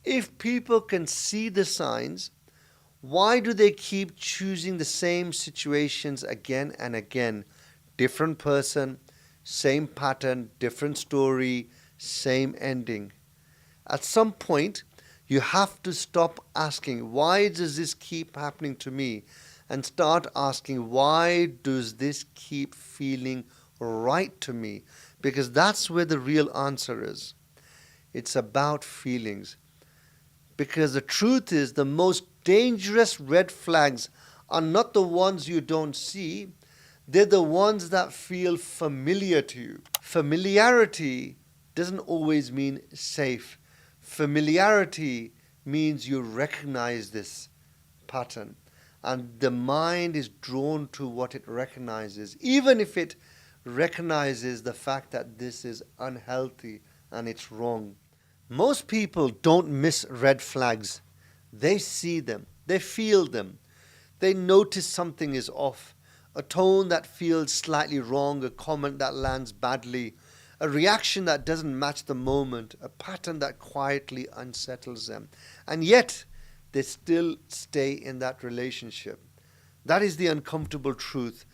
If people can see the signs, why do they keep choosing the same situations again and again? Different person, same pattern, different story, same ending. At some point, you have to stop asking, why does this keep happening to me? And start asking, why does this keep feeling right to me? Because that's where the real answer is. It's about feelings. Because the truth is, the most dangerous red flags are not the ones you don't see, they're the ones that feel familiar to you. Familiarity doesn't always mean safe. Familiarity means you recognize this pattern, and the mind is drawn to what it recognizes, even if it recognizes the fact that this is unhealthy and it's wrong. Most people don't miss red flags. They see them, they feel them, they notice something is off, a tone that feels slightly wrong, a comment that lands badly, a reaction that doesn't match the moment, a pattern that quietly unsettles them. And yet, they still stay in that relationship. That is the uncomfortable truth.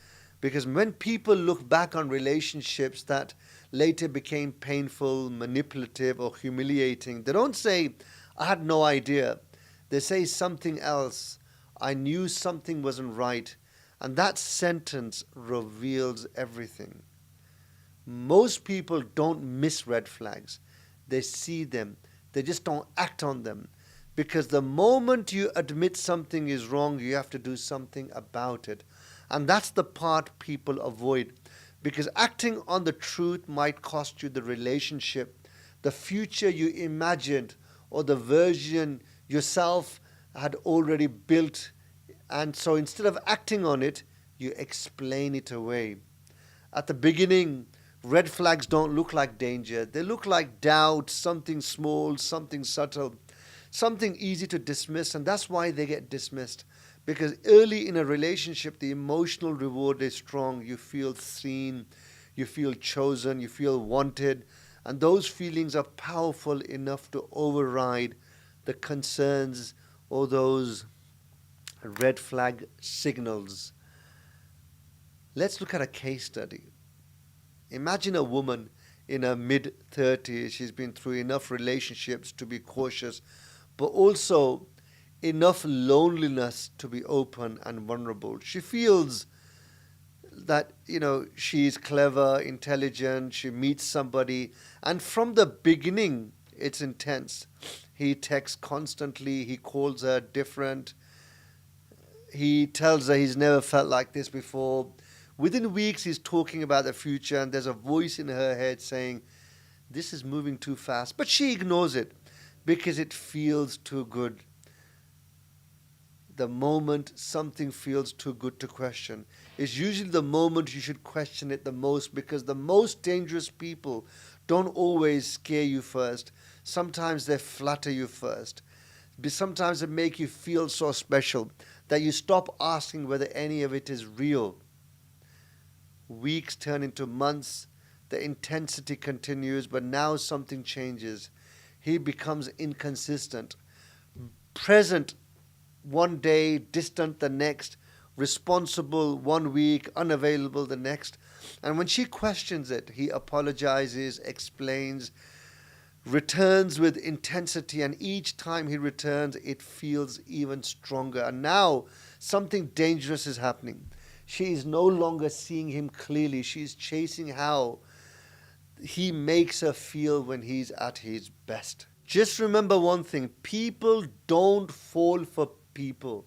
Because when people look back on relationships that later became painful, manipulative, or humiliating, they don't say, I had no idea. They say something else. I knew something wasn't right. And that sentence reveals everything. Most people don't miss red flags. They see them. They just don't act on them. Because the moment you admit something is wrong, you have to do something about it. And that's the part people avoid. Because acting on the truth might cost you the relationship, the future you imagined, or the version yourself had already built. And so instead of acting on it, you explain it away. At the beginning, red flags don't look like danger. They look like doubt, something small, something subtle, something easy to dismiss, and that's why they get dismissed. Because early in a relationship, the emotional reward is strong. You feel seen, you feel chosen, you feel wanted, and those feelings are powerful enough to override the concerns or those red flag signals. Let's look at a case study. Imagine a woman in her mid 30s. She's been through enough relationships to be cautious, but also enough loneliness to be open and vulnerable. She feels that, she's clever, intelligent, she meets somebody, and from the beginning, it's intense. He texts constantly, he calls her different, he tells her he's never felt like this before. Within weeks, he's talking about the future, and there's a voice in her head saying, this is moving too fast. But she ignores it because it feels too good. The moment something feels too good to question is usually the moment you should question it the most, because the most dangerous people don't always scare you first. Sometimes they flatter you first. Sometimes they make you feel so special that you stop asking whether any of it is real. Weeks turn into months. The intensity continues, but now something changes. He becomes inconsistent, present one day, distant the next, responsible one week, unavailable the next. And when she questions it, he apologizes, explains, returns with intensity, and each time he returns, it feels even stronger. And now something dangerous is happening. She is no longer seeing him clearly. She's chasing how he makes her feel when he's at his best. Just remember one thing: people don't fall for people.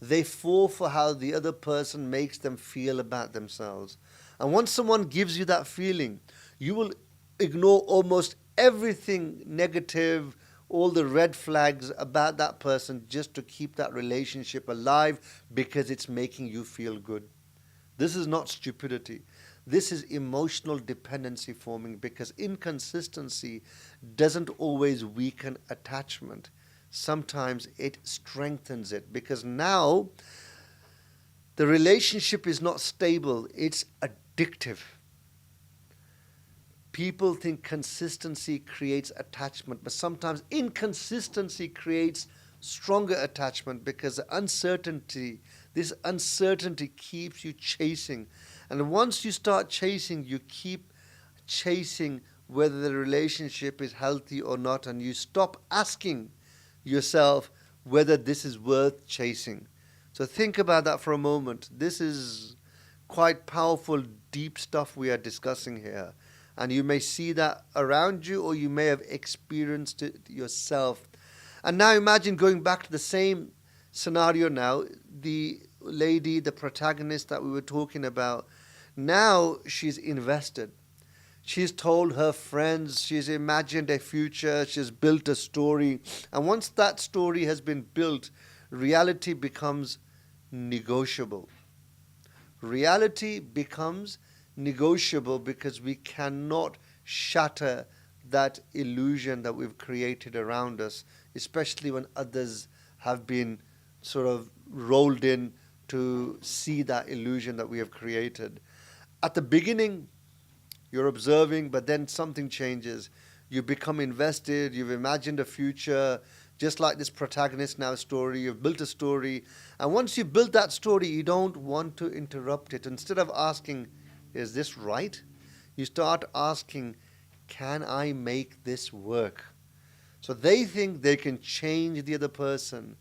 They fall for how the other person makes them feel about themselves. And once someone gives you that feeling, you will ignore almost everything negative, all the red flags about that person, just to keep that relationship alive because it's making you feel good. This is not stupidity. This is emotional dependency forming, because inconsistency doesn't always weaken attachment. Sometimes it strengthens it, because now the relationship is not stable, it's addictive. People think consistency creates attachment, but sometimes inconsistency creates stronger attachment because this uncertainty keeps you chasing. And once you start chasing, you keep chasing whether the relationship is healthy or not, and you stop asking yourself whether this is worth chasing. So think about that for a moment. This is quite powerful, deep stuff we are discussing here. And you may see that around you, or you may have experienced it yourself. And now imagine going back to the same scenario now. The lady, the protagonist that we were talking about, now she's invested. She's told her friends, she's imagined a future, she's built a story. And once that story has been built, reality becomes negotiable. Reality becomes negotiable because we cannot shatter that illusion that we've created around us, especially when others have been sort of rolled in to see that illusion that we have created. At the beginning, you're observing, but then something changes. You become invested, you've imagined a future, just like this protagonist now story. You've built a story, and once you build that story, you don't want to interrupt it. Instead of asking, is this right? You start asking, can I make this work? So they think they can change the other person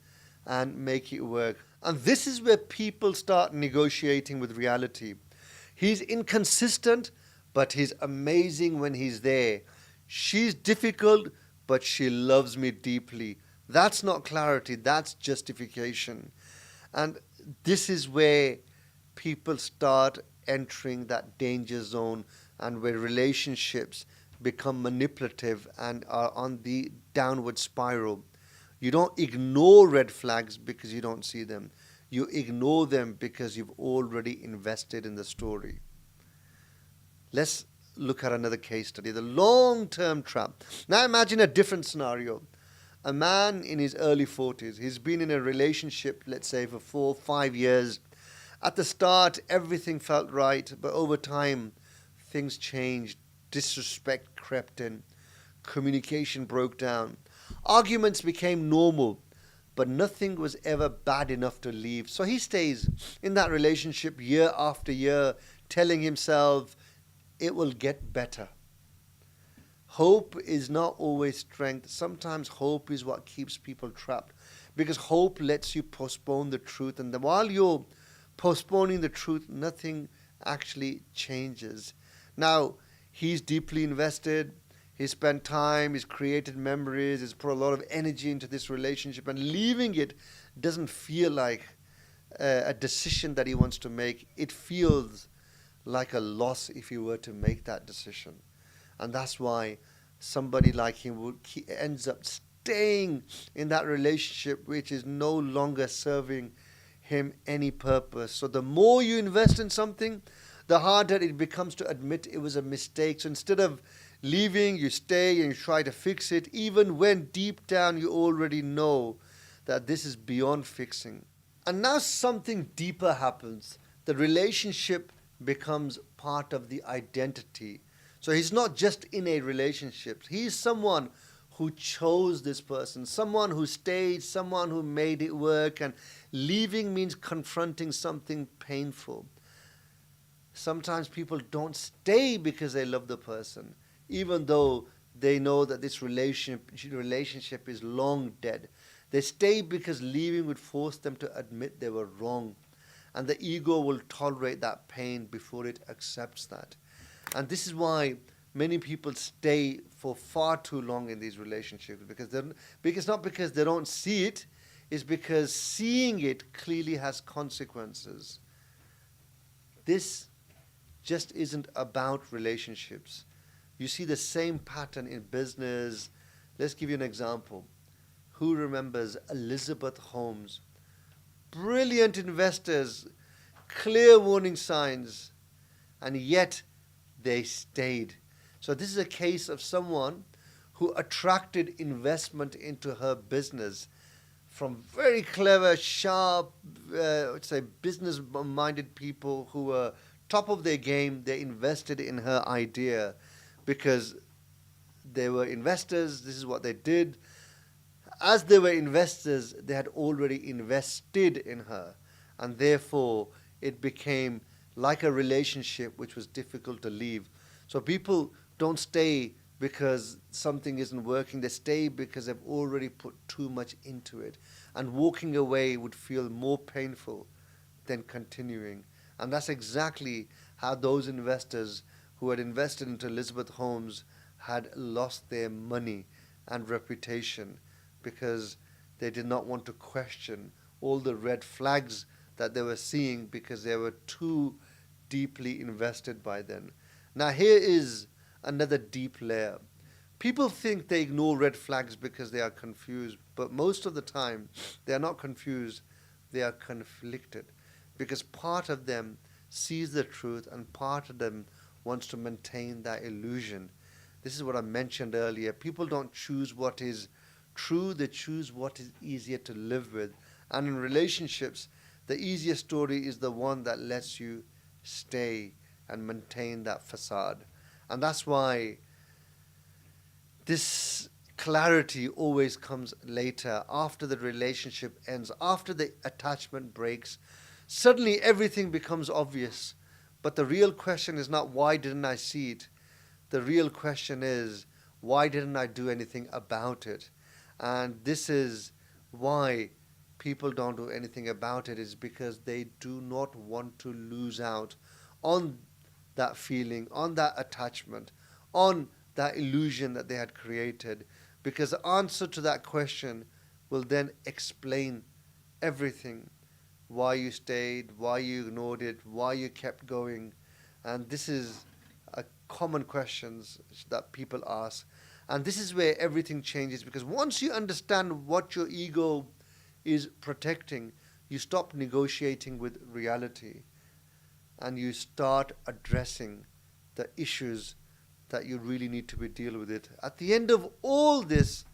and make it work. And this is where people start negotiating with reality. He's inconsistent, but he's amazing when he's there. She's difficult, but she loves me deeply. That's not clarity, that's justification. And this is where people start entering that danger zone, and where relationships become manipulative and are on the downward spiral. You don't ignore red flags because you don't see them. You ignore them because you've already invested in the story. Let's look at another case study, the long-term trap. Now imagine a different scenario. A man in his early 40s, he's been in a relationship, let's say, for 4 or 5 years. At the start, everything felt right, but over time, things changed. Disrespect crept in. Communication broke down. Arguments became normal, but nothing was ever bad enough to leave. So he stays in that relationship year after year, telling himself, it will get better. Hope is not always strength. Sometimes hope is what keeps people trapped, because hope lets you postpone the truth. And while you're postponing the truth, nothing actually changes. Now, he's deeply invested. He's spent time, he's created memories, he's put a lot of energy into this relationship, and leaving it doesn't feel like a decision that he wants to make. It feels like a loss if he were to make that decision. And that's why somebody like him ends up staying in that relationship which is no longer serving him any purpose. So the more you invest in something, the harder it becomes to admit it was a mistake. So instead of leaving, you stay and you try to fix it, even when deep down you already know that this is beyond fixing. And now something deeper happens. The relationship becomes part of the identity. So he's not just in a relationship. He's someone who chose this person, someone who stayed, someone who made it work. And leaving means confronting something painful. Sometimes people don't stay because they love the person, even though they know that this relationship is long dead. They stay because leaving would force them to admit they were wrong. And the ego will tolerate that pain before it accepts that. And this is why many people stay for far too long in these relationships, because not because they don't see it, it's because seeing it clearly has consequences. This just isn't about relationships. You see the same pattern in business. Let's give you an example. Who remembers Elizabeth Holmes? Brilliant investors, clear warning signs, and yet they stayed. So this is a case of someone who attracted investment into her business from very clever, sharp, business-minded people who were top of their game. They invested in her idea because they were investors. This is what they did. As they were investors, they had already invested in her, and therefore it became like a relationship which was difficult to leave. So people don't stay because something isn't working. They stay because they've already put too much into it, and walking away would feel more painful than continuing. And that's exactly how those investors who had invested into Elizabeth Holmes had lost their money and reputation, because they did not want to question all the red flags that they were seeing, because they were too deeply invested by then. Now, here is another deep layer. People think they ignore red flags because they are confused, but most of the time they are not confused, they are conflicted, because part of them sees the truth and part of them wants to maintain that illusion. This is what I mentioned earlier. People don't choose what is true, they choose what is easier to live with. And in relationships, the easiest story is the one that lets you stay and maintain that facade. And that's why this clarity always comes later, after the relationship ends, after the attachment breaks. Suddenly everything becomes obvious. But the real question is not, why didn't I see it? The real question is, why didn't I do anything about it? And this is why people don't do anything about it, is because they do not want to lose out on that feeling, on that attachment, on that illusion that they had created. Because the answer to that question will then explain everything. Why you stayed, why you ignored it, why you kept going. And this is a common questions that people ask. And this is where everything changes, because once you understand what your ego is protecting, you stop negotiating with reality and you start addressing the issues that you really need to be dealing with it. At the end of all this,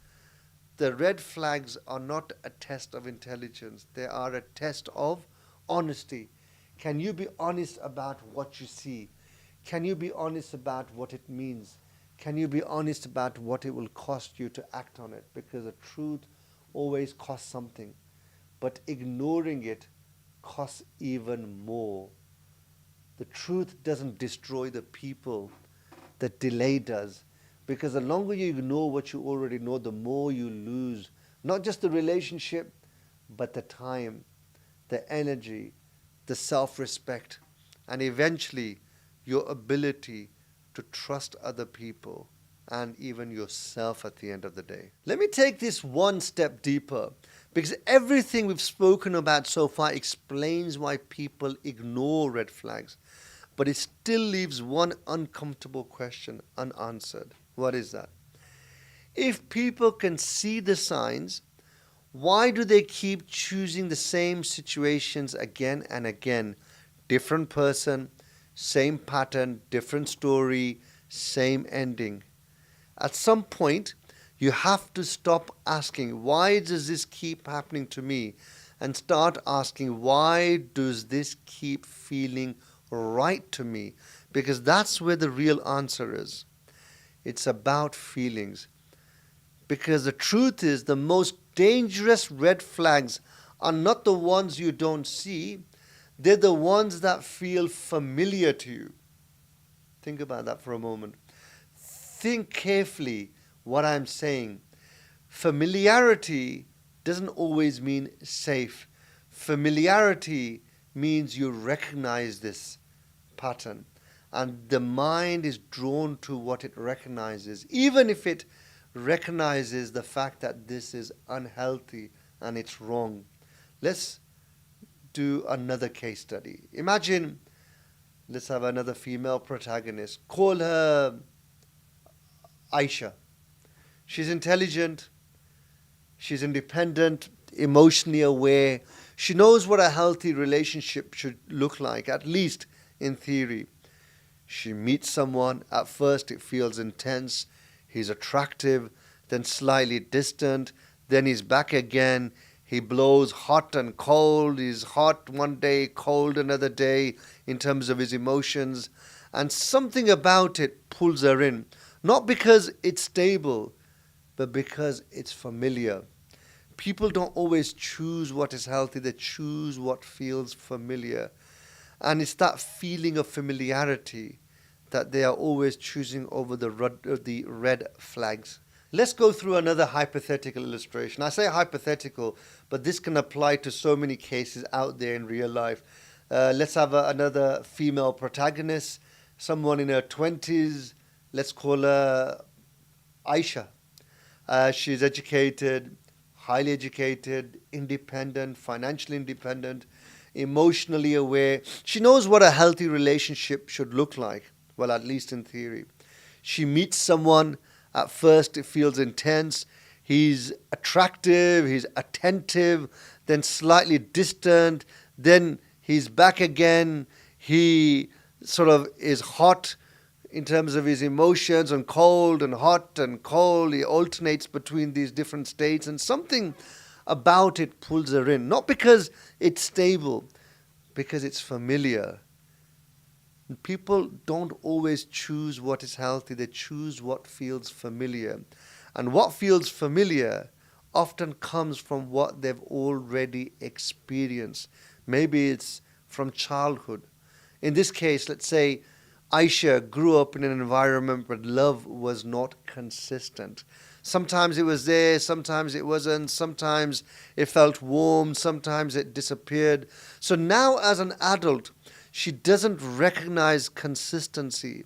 the red flags are not a test of intelligence. They are a test of honesty. Can you be honest about what you see? Can you be honest about what it means? Can you be honest about what it will cost you to act on it? Because the truth always costs something, but ignoring it costs even more. The truth doesn't destroy the people, the delay does. Because the longer you ignore what you already know, the more you lose, not just the relationship, but the time, the energy, the self-respect, and eventually your ability to trust other people and even yourself at the end of the day. Let me take this one step deeper, because everything we've spoken about so far explains why people ignore red flags, but it still leaves one uncomfortable question unanswered. What is that? If people can see the signs, why do they keep choosing the same situations again and again? Different person, same pattern, different story, same ending. At some point, you have to stop asking, why does this keep happening to me? And start asking, why does this keep feeling right to me? Because that's where the real answer is. It's about feelings. Because the truth is, the most dangerous red flags are not the ones you don't see, they're the ones that feel familiar to you. Think about that for a moment. Think carefully what I'm saying. Familiarity doesn't always mean safe. Familiarity means you recognize this pattern, and the mind is drawn to what it recognizes, even if it recognizes the fact that this is unhealthy and it's wrong. Let's do another case study. Imagine, let's have another female protagonist. Call her Aisha. She's intelligent, she's independent, emotionally aware. She knows what a healthy relationship should look like, at least in theory. She meets someone, at first it feels intense, he's attractive, then slightly distant, then he's back again. He blows hot and cold. He's hot one day, cold another day in terms of his emotions. And something about it pulls her in. Not because it's stable, but because it's familiar. People don't always choose what is healthy, they choose what feels familiar. And it's that feeling of familiarity that they are always choosing over the red flags. Let's go through another hypothetical illustration. I say hypothetical, but this can apply to so many cases out there in real life. Let's have another female protagonist, someone in her 20s. Let's call her Aisha. She's educated, highly educated, independent, financially independent, emotionally aware. She knows what a healthy relationship should look like. Well, at least in theory. She meets someone, at first it feels intense. He's attractive, he's attentive, then slightly distant, then he's back again. He sort of is hot in terms of his emotions, and cold and hot and cold. He alternates between these different states, and something about it pulls her in. Not because it's stable, because it's familiar. People don't always choose what is healthy, they choose what feels familiar. And what feels familiar often comes from what they've already experienced. Maybe it's from childhood. In this case, let's say Aisha grew up in an environment where love was not consistent. Sometimes it was there, sometimes it wasn't, sometimes it felt warm, sometimes it disappeared. So now, as an adult, she doesn't recognize consistency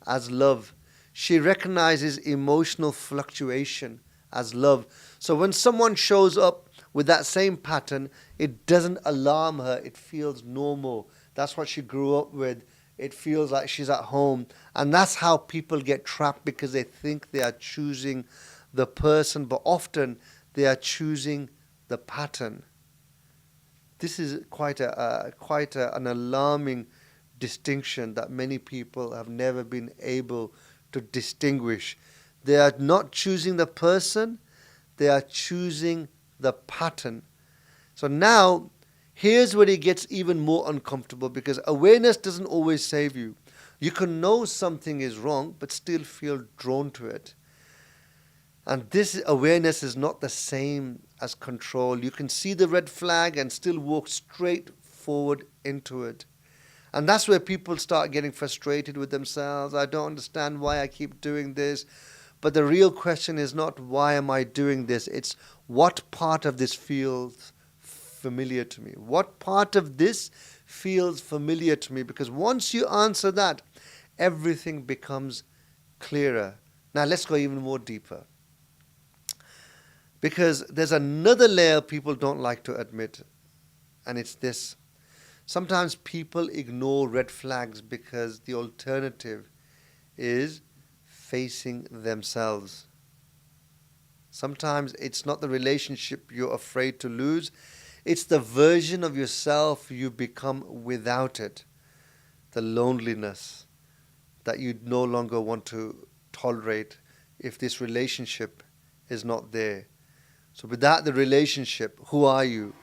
as love. She recognizes emotional fluctuation as love. So when someone shows up with that same pattern, it doesn't alarm her. It feels normal. That's what she grew up with. It feels like she's at home. And that's how people get trapped, because they think they are choosing the person, but often they are choosing the pattern. This is quite an alarming distinction that many people have never been able to distinguish. They are not choosing the person, they are choosing the pattern. So now, here's where it gets even more uncomfortable, because awareness doesn't always save you. You can know something is wrong, but still feel drawn to it. And this awareness is not the same as control. You can see the red flag and still walk straight forward into it. And that's where people start getting frustrated with themselves. I don't understand why I keep doing this. But the real question is not why am I doing this? It's what part of this feels familiar to me? What part of this feels familiar to me? Because once you answer that, everything becomes clearer. Now let's go even more deeper. Because there's another layer people don't like to admit, and it's this. Sometimes people ignore red flags because the alternative is facing themselves. Sometimes it's not the relationship you're afraid to lose, it's the version of yourself you become without it. The loneliness that you no longer want to tolerate if this relationship is not there. So without the relationship, who are you?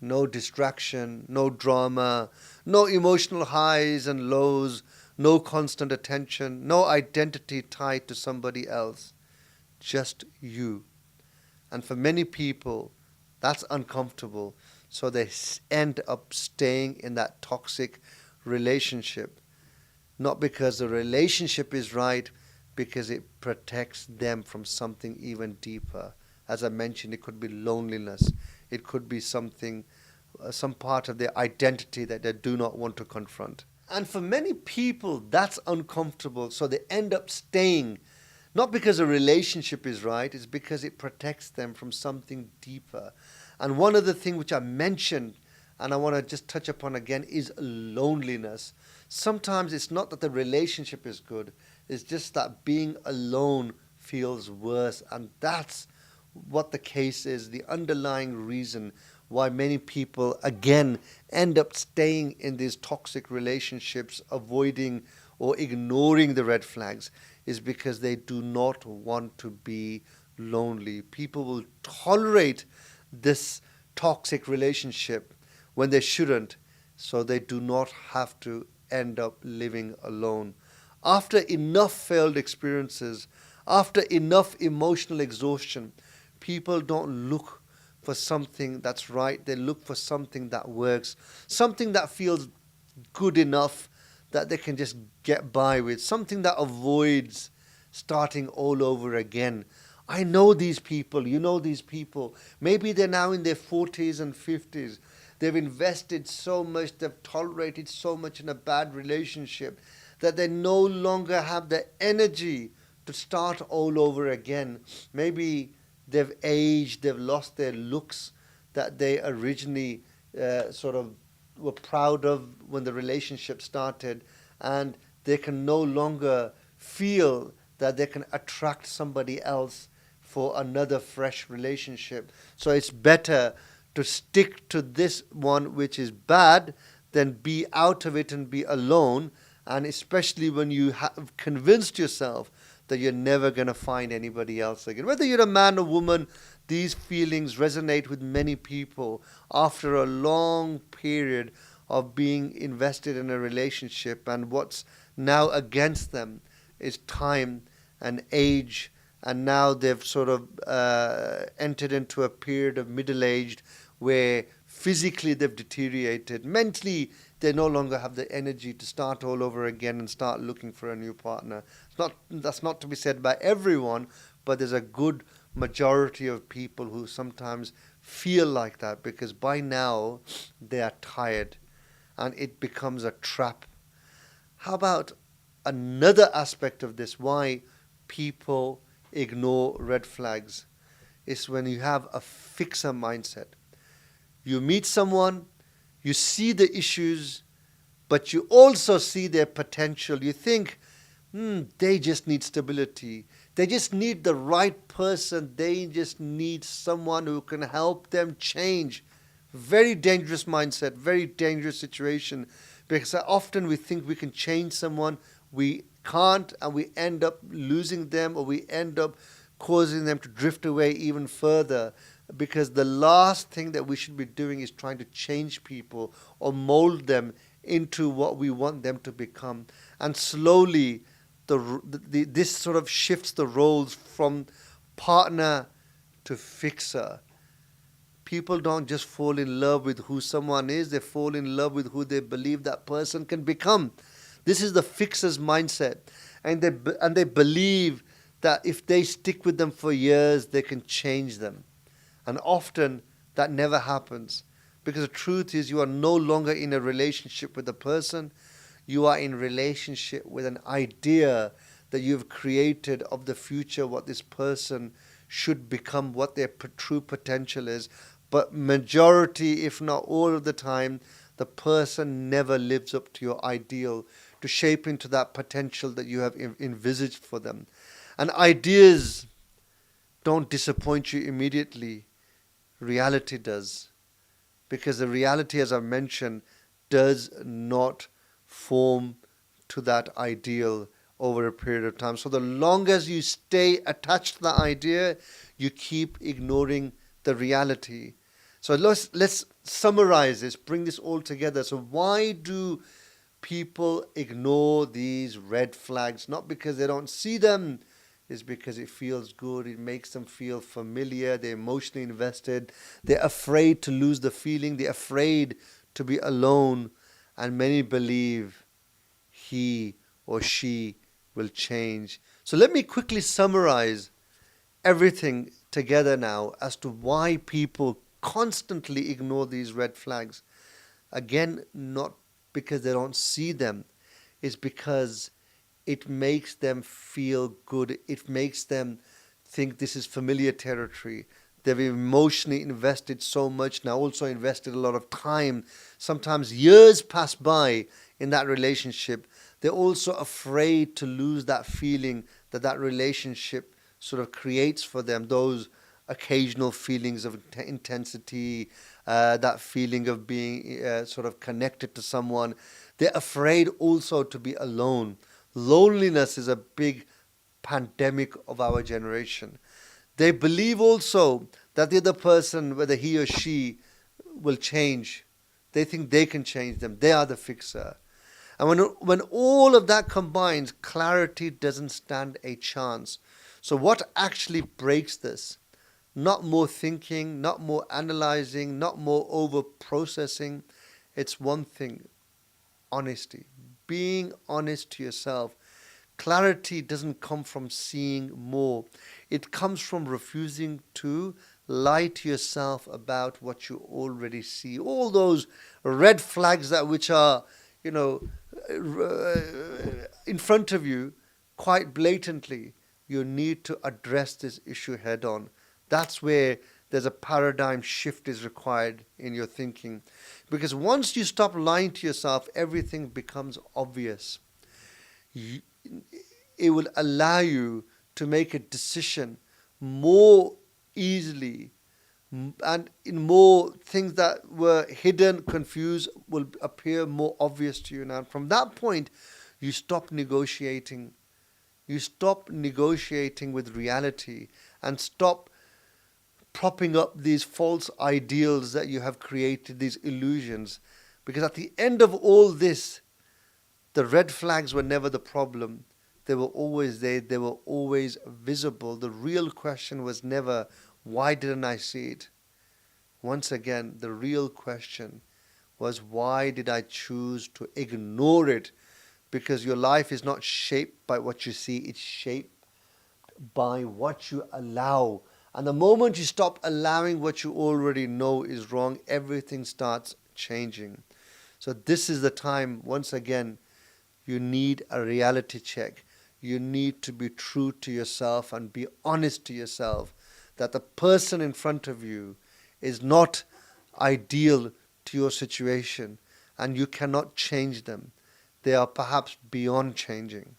No distraction, no drama, no emotional highs and lows, no constant attention, no identity tied to somebody else. Just you. And for many people, that's uncomfortable. So they end up staying in that toxic relationship. Not because the relationship is right, because it protects them from something even deeper. As I mentioned, it could be loneliness. It could be something, some part of their identity that they do not want to confront. And for many people, that's uncomfortable. So they end up staying, not because a relationship is right, it's because it protects them from something deeper. And one of the things which I mentioned, and I want to just touch upon again, is loneliness. Sometimes it's not that the relationship is good, it's just that being alone feels worse. And that's what the case is, the underlying reason why many people again end up staying in these toxic relationships, avoiding or ignoring the red flags, is because they do not want to be lonely. People will tolerate this toxic relationship when they shouldn't, so they do not have to end up living alone. After enough failed experiences, after enough emotional exhaustion, people don't look for something that's right. They look for something that works, something that feels good enough that they can just get by with, something that avoids starting all over again. I know these people, you know these people. Maybe they're now in their 40s and 50s. They've invested so much, they've tolerated so much in a bad relationship that they no longer have the energy to start all over again. Maybe they've aged, they've lost their looks that they originally sort of were proud of when the relationship started, and they can no longer feel that they can attract somebody else for another fresh relationship. So it's better to stick to this one which is bad than be out of it and be alone. And especially when you have convinced yourself that you're never going to find anybody else again. Whether you're a man or woman, these feelings resonate with many people after a long period of being invested in a relationship, and what's now against them is time and age, and now they've sort of entered into a period of middle-aged where physically they've deteriorated. Mentally, they no longer have the energy to start all over again and start looking for a new partner. That's not to be said by everyone, but there's a good majority of people who sometimes feel like that because by now they are tired and it becomes a trap. How about another aspect of this, why people ignore red flags? Is when you have a fixer mindset. You meet someone, you see the issues, but you also see their potential. You think, they just need stability. They just need the right person. They just need someone who can help them change. Very dangerous mindset, very dangerous situation. Because often we think we can change someone, we can't, and we end up losing them, or we end up causing them to drift away even further. Because the last thing that we should be doing is trying to change people or mold them into what we want them to become. And slowly, this sort of shifts the roles from partner to fixer. People don't just fall in love with who someone is, they fall in love with who they believe that person can become. This is the fixer's mindset. And they believe that if they stick with them for years, they can change them. And often that never happens, because the truth is you are no longer in a relationship with a person. You are in relationship with an idea that you've created of the future, what this person should become, what their true potential is. But majority, if not all of the time, the person never lives up to your ideal to shape into that potential that you have envisaged for them. And ideas don't disappoint you immediately. Reality does. Because the reality, as I mentioned, does not form to that ideal over a period of time. So the longer as you stay attached to the idea, you keep ignoring the reality. So let's summarize this, bring this all together. So why do people ignore these red flags? Not because they don't see them, it's because it feels good, it makes them feel familiar, they're emotionally invested, they're afraid to lose the feeling, they're afraid to be alone, and many believe he or she will change. So let me quickly summarize everything together now as to why people constantly ignore these red flags. Again, not because they don't see them, it's because it makes them feel good. It makes them think this is familiar territory. They've emotionally invested so much now, also invested a lot of time. Sometimes years pass by in that relationship. They're also afraid to lose that feeling that that relationship sort of creates for them, those occasional feelings of intensity, that feeling of being sort of connected to someone. They're afraid also to be alone. Loneliness is a big pandemic of our generation. They believe also that the other person, whether he or she, will change. They think they can change them. They are the fixer. And when all of that combines, clarity doesn't stand a chance. So what actually breaks this? Not more thinking, not more analyzing, not more over processing. It's one thing: honesty. Being honest to yourself. Clarity doesn't come from seeing more. It comes from refusing to lie to yourself about what you already see. All those red flags that which are, you know, in front of you quite blatantly. You need to address this issue head on. That's where there's a paradigm shift is required in your thinking. Because once you stop lying to yourself, everything becomes obvious. You, it will allow you to make a decision more easily, and in more things that were hidden, confused, will appear more obvious to you. Now, from that point, you stop negotiating. You stop negotiating with reality and stop propping up these false ideals that you have created, these illusions. Because at the end of all this, the red flags were never the problem. They were always there. They were always visible. The real question was never, why didn't I see it? Once again, the real question was, why did I choose to ignore it? Because your life is not shaped by what you see. It's shaped by what you allow. And the moment you stop allowing what you already know is wrong, everything starts changing. So this is the time, once again, you need a reality check. You need to be true to yourself and be honest to yourself that the person in front of you is not ideal to your situation and you cannot change them. They are perhaps beyond changing.